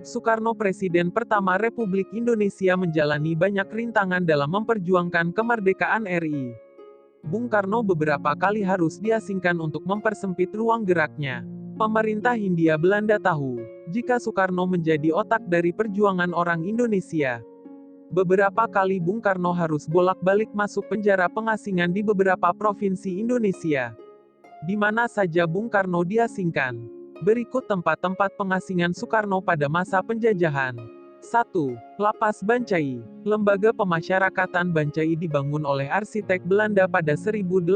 Soekarno Presiden pertama Republik Indonesia menjalani banyak rintangan dalam memperjuangkan kemerdekaan RI. Bung Karno beberapa kali harus diasingkan untuk mempersempit ruang geraknya. Pemerintah Hindia Belanda tahu, jika Soekarno menjadi otak dari perjuangan orang Indonesia. Beberapa kali Bung Karno harus bolak-balik masuk penjara pengasingan di beberapa provinsi Indonesia. Di mana saja Bung Karno diasingkan. Berikut tempat-tempat pengasingan Soekarno pada masa penjajahan. 1. Lapas Bancai. Lembaga pemasyarakatan Bancai dibangun oleh arsitek Belanda pada 1877.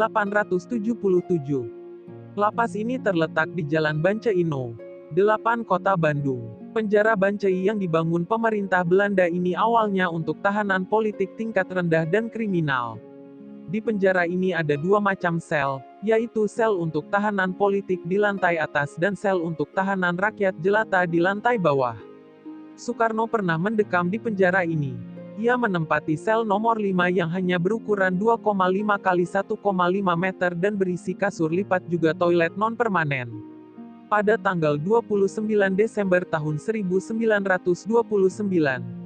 Lapas ini terletak di Jalan Bancai No. 8 Kota Bandung. Penjara Bancai yang dibangun pemerintah Belanda ini awalnya untuk tahanan politik tingkat rendah dan kriminal. Di penjara ini ada dua macam sel, yaitu sel untuk tahanan politik di lantai atas dan sel untuk tahanan rakyat jelata di lantai bawah. Soekarno pernah mendekam di penjara ini. Ia menempati sel nomor 5 yang hanya berukuran 2,5 x 1,5 meter dan berisi kasur lipat juga toilet non-permanen. Pada tanggal 29 Desember tahun 1929,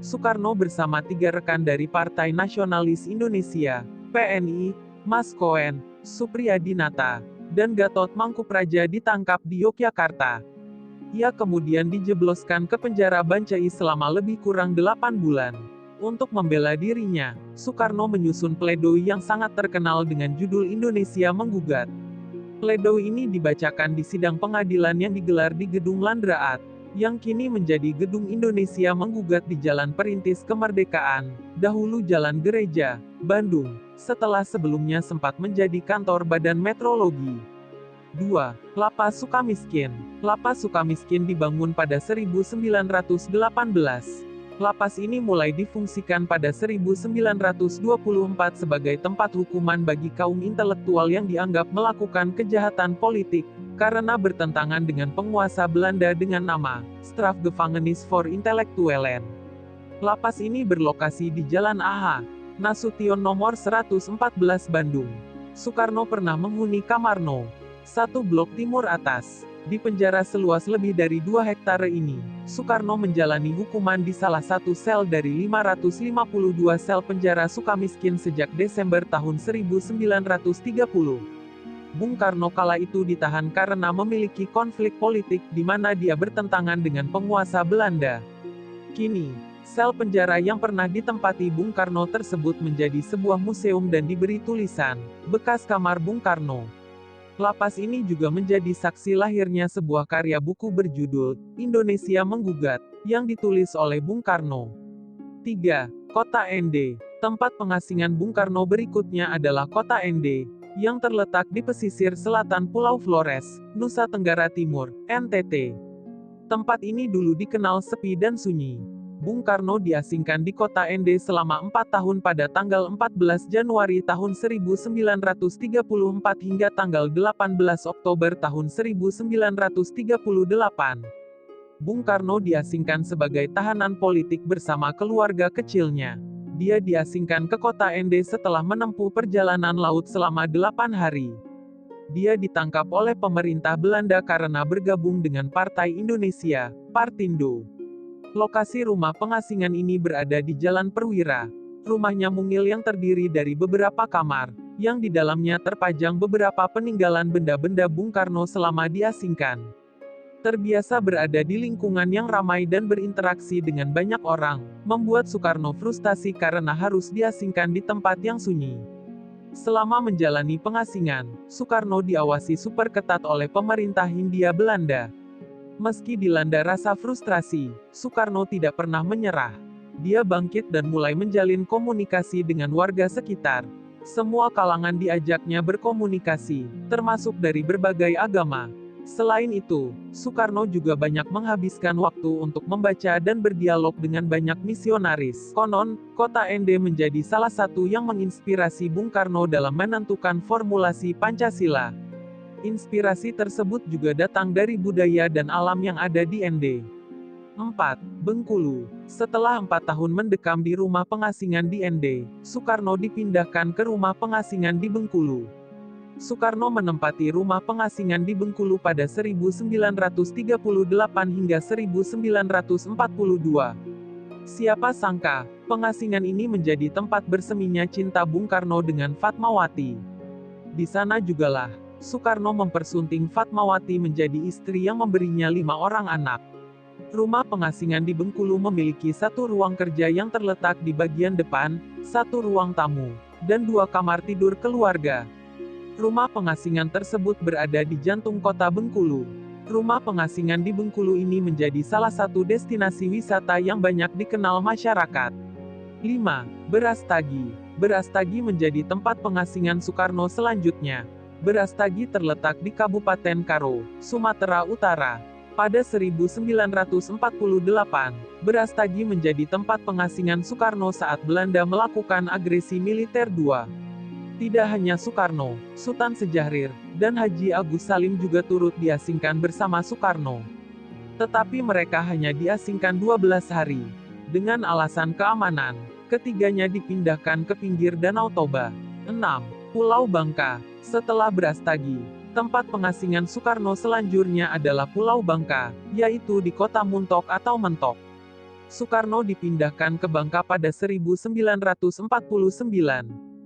Soekarno bersama 3 rekan dari Partai Nasionalis Indonesia, PNI, Mas Koen, Supriyadinata, dan Gatot Mangkupraja ditangkap di Yogyakarta. Ia kemudian dijebloskan ke penjara Bancai selama lebih kurang 8 bulan. Untuk membela dirinya, Soekarno menyusun pledoi yang sangat terkenal dengan judul Indonesia Menggugat. Pledoi ini dibacakan di sidang pengadilan yang digelar di Gedung Landraat, yang kini menjadi Gedung Indonesia Menggugat di Jalan Perintis Kemerdekaan, dahulu Jalan Gereja, Bandung, setelah sebelumnya sempat menjadi kantor Badan Metrologi. 2. Lapas Sukamiskin. Lapas Sukamiskin dibangun pada 1918. Lapas ini mulai difungsikan pada 1924 sebagai tempat hukuman bagi kaum intelektual yang dianggap melakukan kejahatan politik, karena bertentangan dengan penguasa Belanda dengan nama Strafgevangenis voor Intellectuelen. Lapas ini berlokasi di Jalan A.H. Nasution nomor 114 Bandung. Soekarno pernah menghuni kamar No. 1 Blok Timur Atas. Di penjara seluas lebih dari 2 hektare ini, Soekarno menjalani hukuman di salah satu sel dari 552 sel penjara Sukamiskin sejak Desember tahun 1930. Bung Karno kala itu ditahan karena memiliki konflik politik di mana dia bertentangan dengan penguasa Belanda. Kini, sel penjara yang pernah ditempati Bung Karno tersebut menjadi sebuah museum dan diberi tulisan, "Bekas Kamar Bung Karno". Lapas ini juga menjadi saksi lahirnya sebuah karya buku berjudul, Indonesia Menggugat, yang ditulis oleh Bung Karno. 3. Kota Ende. Tempat pengasingan Bung Karno berikutnya adalah Kota Ende, yang terletak di pesisir selatan Pulau Flores, Nusa Tenggara Timur, NTT. Tempat ini dulu dikenal sepi dan sunyi. Bung Karno diasingkan di Kota Ende selama 4 tahun pada tanggal 14 Januari tahun 1934 hingga tanggal 18 Oktober tahun 1938. Bung Karno diasingkan sebagai tahanan politik bersama keluarga kecilnya. Dia diasingkan ke Kota Ende setelah menempuh perjalanan laut selama 8 hari. Dia ditangkap oleh pemerintah Belanda karena bergabung dengan Partai Indonesia, Partindo. Lokasi rumah pengasingan ini berada di Jalan Perwira. Rumahnya mungil yang terdiri dari beberapa kamar, yang di dalamnya terpajang beberapa peninggalan benda-benda Bung Karno selama diasingkan. Terbiasa berada di lingkungan yang ramai dan berinteraksi dengan banyak orang, membuat Soekarno frustasi karena harus diasingkan di tempat yang sunyi. Selama menjalani pengasingan, Soekarno diawasi super ketat oleh pemerintah Hindia Belanda. Meski dilanda rasa frustrasi, Soekarno tidak pernah menyerah. Dia bangkit dan mulai menjalin komunikasi dengan warga sekitar. Semua kalangan diajaknya berkomunikasi, termasuk dari berbagai agama. Selain itu, Soekarno juga banyak menghabiskan waktu untuk membaca dan berdialog dengan banyak misionaris. Konon, Kota Ende menjadi salah satu yang menginspirasi Bung Karno dalam menentukan formulasi Pancasila. Inspirasi tersebut juga datang dari budaya dan alam yang ada di Ende. 4. Bengkulu. Setelah 4 tahun mendekam di rumah pengasingan di Ende, Soekarno dipindahkan ke rumah pengasingan di Bengkulu. Soekarno menempati rumah pengasingan di Bengkulu pada 1938 hingga 1942. Siapa sangka, pengasingan ini menjadi tempat berseminya cinta Bung Karno dengan Fatmawati. Di sana jugalah, Soekarno mempersunting Fatmawati menjadi istri yang memberinya 5 orang anak. Rumah pengasingan di Bengkulu memiliki 1 ruang kerja yang terletak di bagian depan, 1 ruang tamu, dan 2 kamar tidur keluarga. Rumah pengasingan tersebut berada di jantung kota Bengkulu. Rumah pengasingan di Bengkulu ini menjadi salah satu destinasi wisata yang banyak dikenal masyarakat. 5. Berastagi. Berastagi menjadi tempat pengasingan Soekarno selanjutnya. Berastagi terletak di Kabupaten Karo, Sumatera Utara. Pada 1948, Berastagi menjadi tempat pengasingan Soekarno saat Belanda melakukan agresi militer 2. Tidak hanya Soekarno, Sultan Syahrir, dan Haji Agus Salim juga turut diasingkan bersama Soekarno. Tetapi mereka hanya diasingkan 12 hari. Dengan alasan keamanan, ketiganya dipindahkan ke pinggir Danau Toba. 6. Pulau Bangka. Setelah Berastagi, tempat pengasingan Soekarno selanjutnya adalah Pulau Bangka, yaitu di kota Muntok atau Mentok. Soekarno dipindahkan ke Bangka pada 1949.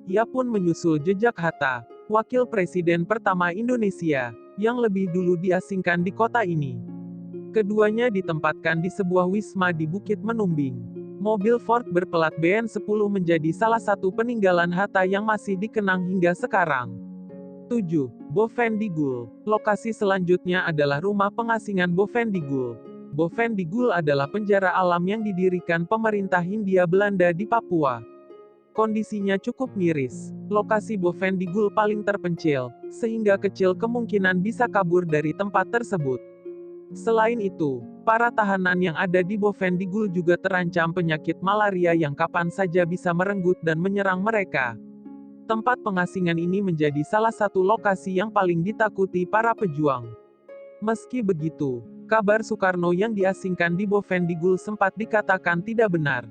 Ia pun menyusul jejak Hatta, wakil presiden pertama Indonesia, yang lebih dulu diasingkan di kota ini. Keduanya ditempatkan di sebuah wisma di Bukit Menumbing. Mobil Ford berplat BN10 menjadi salah satu peninggalan Hatta yang masih dikenang hingga sekarang. 7. Bovendigul. Lokasi selanjutnya adalah rumah pengasingan Bovendigul. Bovendigul adalah penjara alam yang didirikan pemerintah Hindia Belanda di Papua. Kondisinya cukup miris. Lokasi Bovendigul paling terpencil, sehingga kecil kemungkinan bisa kabur dari tempat tersebut. Selain itu, para tahanan yang ada di Bovendigul juga terancam penyakit malaria yang kapan saja bisa merenggut dan menyerang mereka. Tempat pengasingan ini menjadi salah satu lokasi yang paling ditakuti para pejuang. Meski begitu, kabar Soekarno yang diasingkan di Bovendigul sempat dikatakan tidak benar.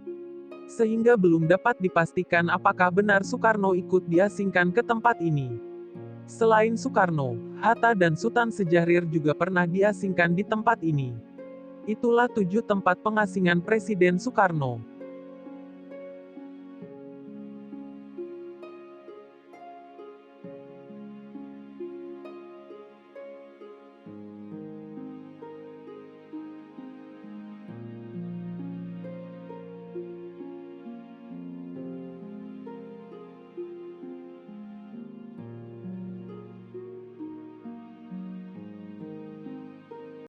Sehingga belum dapat dipastikan apakah benar Soekarno ikut diasingkan ke tempat ini. Selain Soekarno, Hatta dan Sultan Syahrir juga pernah diasingkan di tempat ini. Itulah 7 tempat pengasingan Presiden Soekarno.